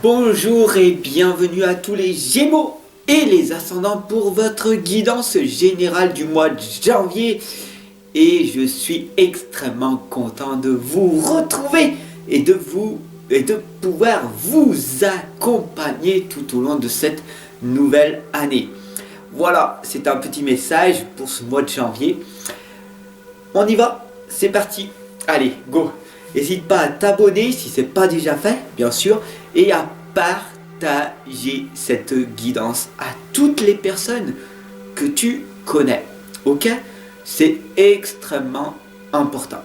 Bonjour et bienvenue à tous les Gémeaux et les ascendants pour votre guidance générale du mois de janvier. Et je suis extrêmement content de vous retrouver et de pouvoir vous accompagner tout au long de cette nouvelle année. Voilà, c'est un petit message pour ce mois de janvier. On y va, c'est parti. Allez, go. N'hésite pas à t'abonner si ce n'est pas déjà fait, bien sûr, et à partager cette guidance à toutes les personnes que tu connais. Ok? C'est extrêmement important.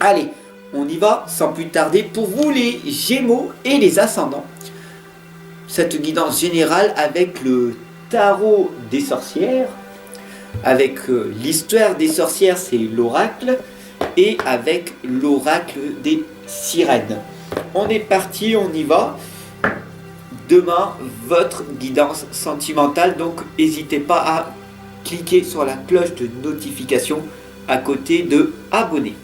Allez, on y va sans plus tarder pour vous les Gémeaux et les ascendants. Cette guidance générale avec le tarot des sorcières, avec l'histoire des sorcières, c'est l'oracle, et avec l'oracle des sirènes. On est parti, on y va. Demain, votre guidance sentimentale, donc n'hésitez pas à cliquer sur la cloche de notification à côté de abonner.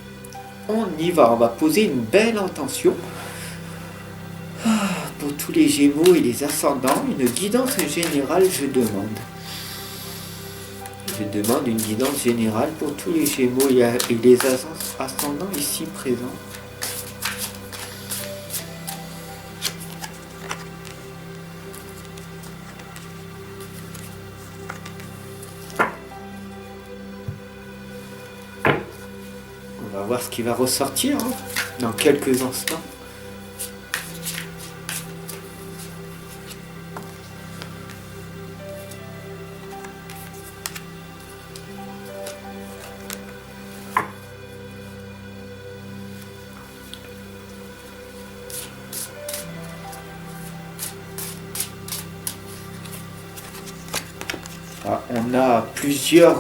On y va, on va poser une belle intention pour tous les Gémeaux et les ascendants. Une guidance générale, je demande. Je demande une guidance générale pour tous les Gémeaux et les ascendants ici présents. On va voir ce qui va ressortir dans quelques instants. On a plusieurs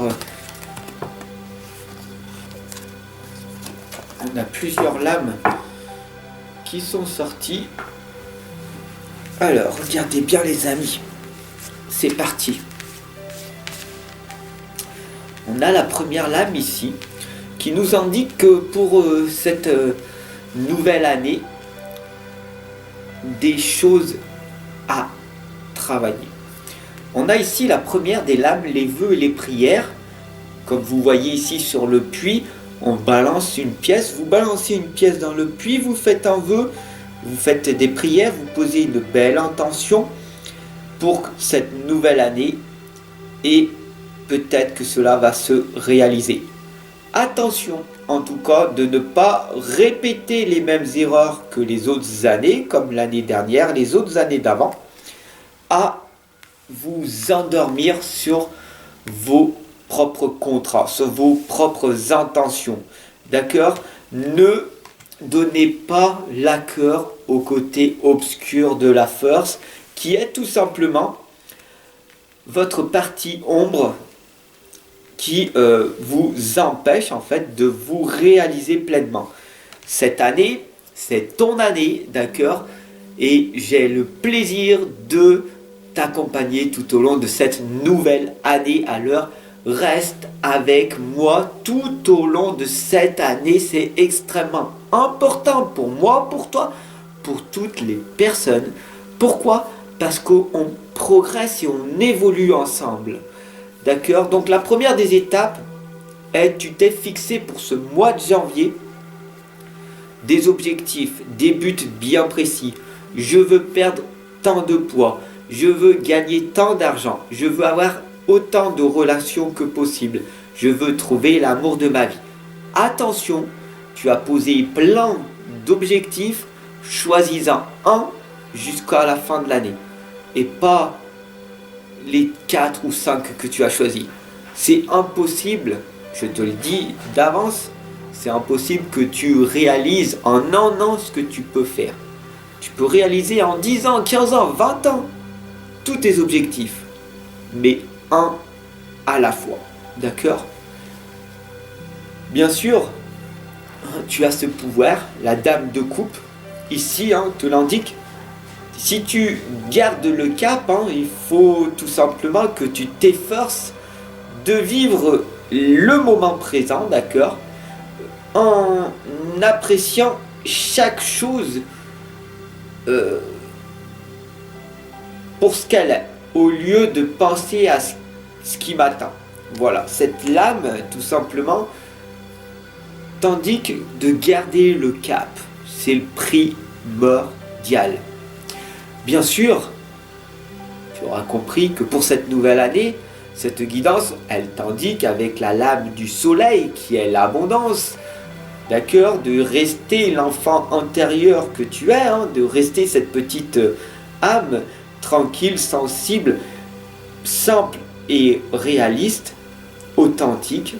lames qui sont sorties. Alors, regardez bien les amis. C'est parti. On a la première lame ici qui nous indique que pour cette nouvelle année, des choses à travailler. On a ici la première des lames, les vœux et les prières. Comme vous voyez ici sur le puits, on balance une pièce. Vous balancez une pièce dans le puits, vous faites un vœu, vous faites des prières, vous posez une belle intention pour cette nouvelle année et peut-être que cela va se réaliser. Attention en tout cas de ne pas répéter les mêmes erreurs que les autres années, comme l'année dernière, les autres années d'avant, à vous endormir sur vos propres contrats, sur vos propres intentions. D'accord? Ne donnez pas la cœur au côté obscur de la force, qui est tout simplement votre partie ombre qui vous empêche en fait de vous réaliser pleinement. Cette année, c'est ton année, d'accord? Et j'ai le plaisir de t'accompagner tout au long de cette nouvelle année. Alors reste avec moi tout au long de cette année. C'est extrêmement important pour moi, pour toi, pour toutes les personnes. Pourquoi? Parce qu'on progresse et on évolue ensemble. D'accord? Donc la première des étapes est, tu t'es fixé pour ce mois de janvier des objectifs, des buts bien précis. Je veux perdre tant de poids. Je veux gagner tant d'argent. Je veux avoir autant de relations que possible. Je veux trouver l'amour de ma vie. Attention, tu as posé plein d'objectifs. Choisis-en un jusqu'à la fin de l'année. Et pas les 4 ou 5 que tu as choisis. C'est impossible, je te le dis d'avance, c'est impossible que tu réalises en un an ce que tu peux faire. Tu peux réaliser en 10 ans, 15 ans, 20 ans tous tes objectifs, mais un à la fois, d'accord? Bien sûr, tu as ce pouvoir, la dame de coupe, ici, te l'indique. Si tu gardes le cap, il faut tout simplement que tu t'efforces de vivre le moment présent, d'accord? En appréciant chaque chose pour ce qu'elle est, au lieu de penser à ce qui m'attend. Voilà, cette lame, tout simplement, t'indique de garder le cap. C'est le primordial. Bien sûr, tu auras compris que pour cette nouvelle année, cette guidance, elle t'indique avec la lame du soleil qui est l'abondance, d'accord, de rester l'enfant intérieur que tu es, hein, de rester cette petite âme tranquille, sensible, simple et réaliste, authentique,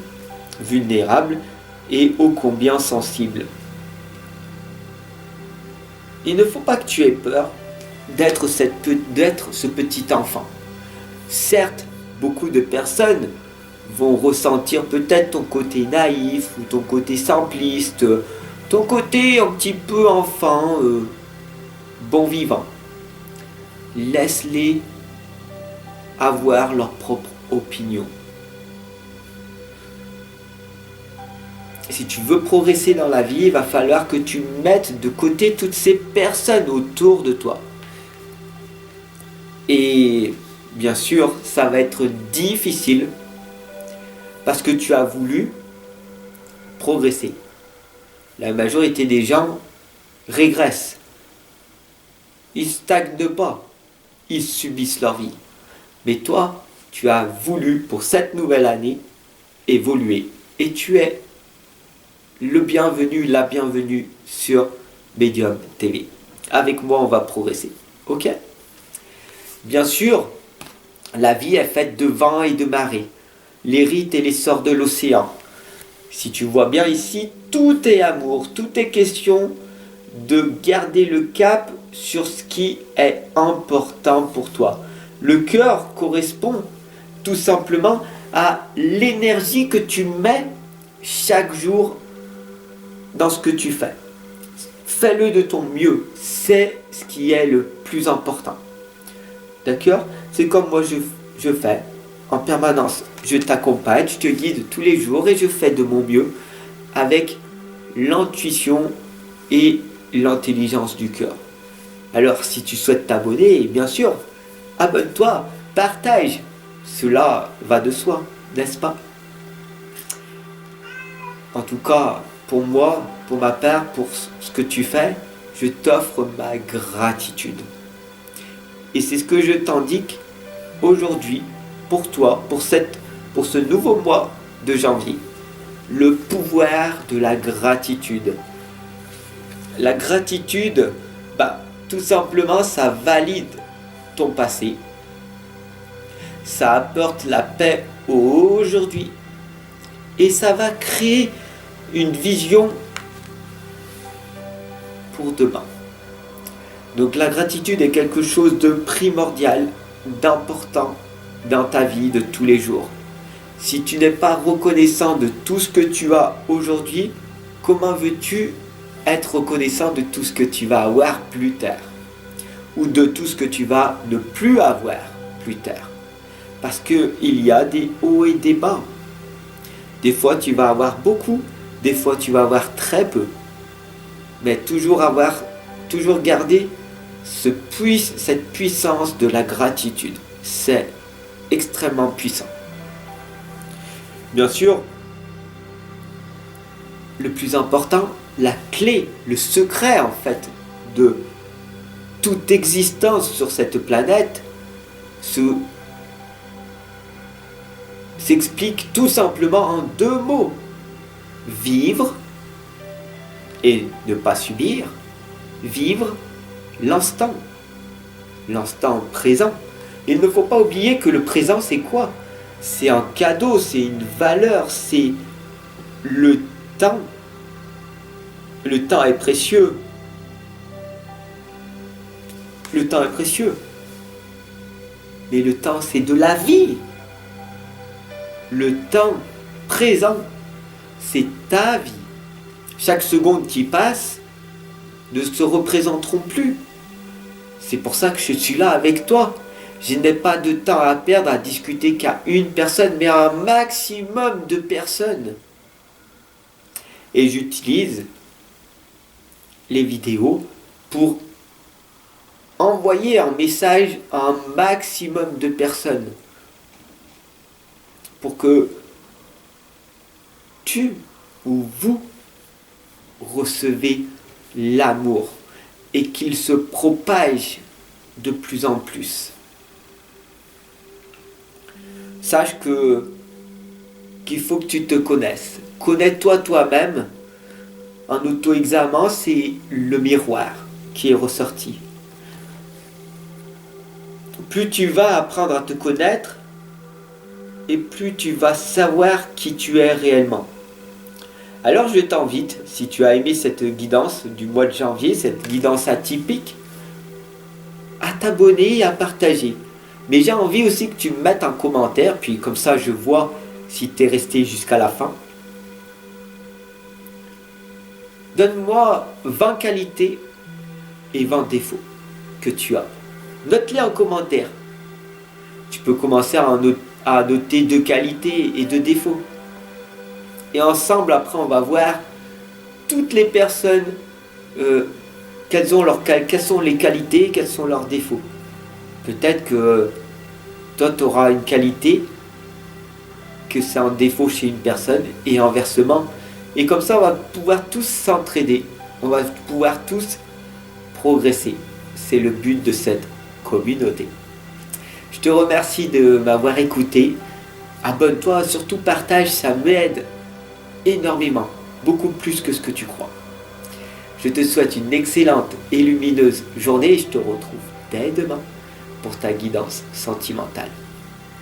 vulnérable et ô combien sensible. Il ne faut pas que tu aies peur d'être ce petit enfant. Certes, beaucoup de personnes vont ressentir peut-être ton côté naïf ou ton côté simpliste, ton côté un petit peu enfant, bon vivant. Laisse-les avoir leur propre opinion. Si tu veux progresser dans la vie, il va falloir que tu mettes de côté toutes ces personnes autour de toi. Et bien sûr, ça va être difficile parce que tu as voulu progresser. La majorité des gens régressent. Ils stagnent pas. Ils subissent leur vie. Mais toi, tu as voulu pour cette nouvelle année évoluer. Et tu es le bienvenu, la bienvenue sur Medium TV. Avec moi, on va progresser. Ok ? Bien sûr, la vie est faite de vents et de marées, les rites et les sorts de l'océan. Si tu vois bien ici, tout est amour, tout est question de garder le cap sur ce qui est important pour toi. Le cœur correspond tout simplement à l'énergie que tu mets chaque jour dans ce que tu fais. Fais-le de ton mieux, c'est ce qui est le plus important. D'accord ? C'est comme moi je fais en permanence. Je t'accompagne, je te guide tous les jours et je fais de mon mieux avec l'intuition et l'intelligence du cœur. Alors si tu souhaites t'abonner, bien sûr, abonne-toi, partage. Cela va de soi, n'est-ce pas ? En tout cas, pour moi, pour ma part, pour ce que tu fais, je t'offre ma gratitude. Et c'est ce que je t'indique aujourd'hui pour toi, pour ce nouveau mois de janvier. Le pouvoir de la gratitude. La gratitude, tout simplement, ça valide ton passé. Ça apporte la paix aujourd'hui. Et ça va créer une vision pour demain. Donc la gratitude est quelque chose de primordial, d'important dans ta vie de tous les jours. Si tu n'es pas reconnaissant de tout ce que tu as aujourd'hui, comment veux-tu être reconnaissant de tout ce que tu vas avoir plus tard? Ou de tout ce que tu vas ne plus avoir plus tard? Parce qu'il y a des hauts et des bas. Des fois tu vas avoir beaucoup, des fois tu vas avoir très peu. Mais toujours garder cette puissance de la gratitude. C'est extrêmement puissant. Bien sûr, le plus important, la clé, le secret en fait de toute existence sur cette planète s'explique tout simplement en 2 mots. Vivre et ne pas subir. Vivre l'instant présent. Il ne faut pas oublier que le présent, c'est quoi? C'est un cadeau, c'est une valeur, c'est le temps. Le temps est précieux. Le temps est précieux. Mais le temps, c'est de la vie. Le temps présent, c'est ta vie. Chaque seconde qui passe ne se représenteront plus. C'est pour ça que je suis là avec toi. Je n'ai pas de temps à perdre à discuter qu'à une personne, mais à un maximum de personnes. Et j'utilise les vidéos pour envoyer un message à un maximum de personnes pour que tu ou vous recevez l'amour et qu'il se propage de plus en plus. Sache qu'il faut que tu te connaisses. Connais-toi toi-même. Un auto-examen, c'est le miroir qui est ressorti. Plus tu vas apprendre à te connaître, et plus tu vas savoir qui tu es réellement. Alors je t'invite, si tu as aimé cette guidance du mois de janvier, cette guidance atypique, à t'abonner et à partager. Mais j'ai envie aussi que tu me mettes un commentaire, puis comme ça je vois si tu es resté jusqu'à la fin. Donne-moi 20 qualités et 20 défauts que tu as. Note-les en commentaire. Tu peux commencer à noter 2 qualités et 2 défauts. Et ensemble, après, on va voir toutes les personnes, quelles sont les qualités, quels sont leurs défauts. Peut-être que toi, tu auras une qualité, que c'est un défaut chez une personne, et inversement. Et comme ça, on va pouvoir tous s'entraider. On va pouvoir tous progresser. C'est le but de cette communauté. Je te remercie de m'avoir écouté. Abonne-toi, surtout partage, ça m'aide énormément, beaucoup plus que ce que tu crois. Je te souhaite une excellente et lumineuse journée et je te retrouve dès demain pour ta guidance sentimentale.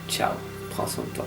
Ciao, prends soin de toi.